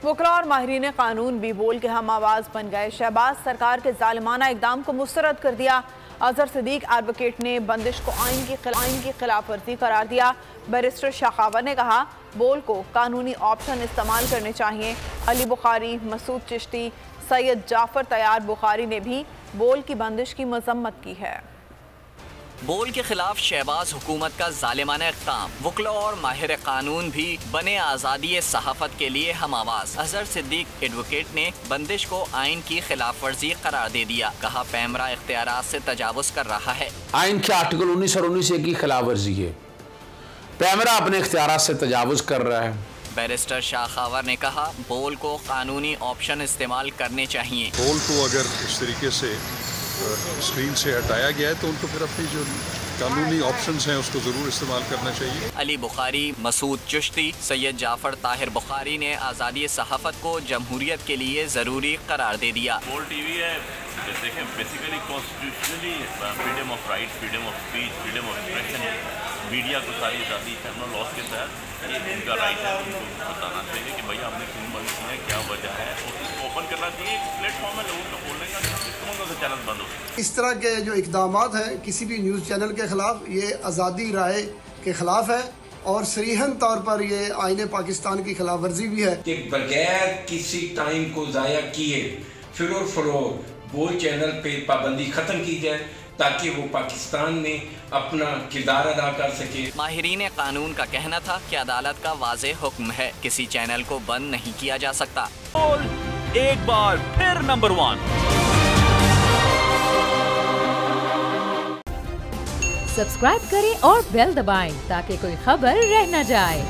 وکلاء اور ماہرین قانون بھی بول کے ہم آواز بن گئے۔ شہباز سرکار کے ظالمانہ اقدام کو مسترد کر دیا۔ اظہر صدیق ایڈوکیٹ نے بندش کو آئین کی خلاف ورزی قرار دیا۔ بیرسٹر شاخاور نے کہا بول کو قانونی آپشن استعمال کرنے چاہیے۔ علی بخاری، مسعود چشتی، سید جعفر طیار بخاری نے بھی بول کی بندش کی مذمت کی ہے۔ بول کے خلاف شہباز حکومت کا ظالمانہ اقدام، وکلاء اور ماہر قانون بھی بنے آزادی صحافت کے لیے ہم آواز۔ اظہر صدیق ایڈوکیٹ نے بندش کو آئین کی خلاف ورزی قرار دے دیا۔ کہا پیمرا اختیارات سے تجاوز کر رہا ہے۔ آئین کے آرٹیکل 19 اور 19 کی خلاف ورزی ہے۔ پیمرا اپنے اختیارات سے تجاوز کر رہا ہے۔ بیرسٹر شاخاور نے کہا بول کو قانونی آپشن استعمال کرنے چاہیے۔ بول کو اگر اس طریقے سے اسکرین سے ہٹایا گیا ہے تو ان کو پھر اپنی جو قانونی آپشنز ہیں اس کو ضرور استعمال کرنا چاہیے۔ علی بخاری، مسعود چشتی، سید جعفر طاہر بخاری نے آزادی صحافت کو جمہوریت کے لیے ضروری قرار دے دیا۔ بول ٹی وی ہے جیسے کہ basically constitutionally freedom of right, freedom of speech, freedom of expression, media کو ساری آزادی کرنل لاس کے تحت یہ ان کا رائٹ ہے۔ ان کو بتانا چاہیے کہ بھائی ہم نے کیوں بند کیا ہے، کیا وجہ ہے، اور اس کو اوپن کرنا چاہیے۔ ایک پلیٹ فارم ہے لوگوں کو بولنے کا، سے چینل بند ہو۔ اس طرح کے جو اقدامات ہیں کسی بھی نیوز چینل کے خلاف، یہ آزادی رائے کے خلاف ہے اور صریحاً طور پر یہ آئین پاکستان کی خلاف ورزی بھی ہے کہ بغیر کسی ٹائم کو ضائع کیے فر فروغ بول چینل پہ پابندی ختم کی جائے تاکہ وہ پاکستان میں اپنا کردار ادا کر سکے۔ ماہرین قانون کا کہنا تھا کہ عدالت کا واضح حکم ہے، کسی چینل کو بند نہیں کیا جا سکتا۔ بول ایک بار پھر نمبر 1۔ سبسکرائب کریں اور بیل دبائیں تاکہ کوئی خبر رہ نہ جائے۔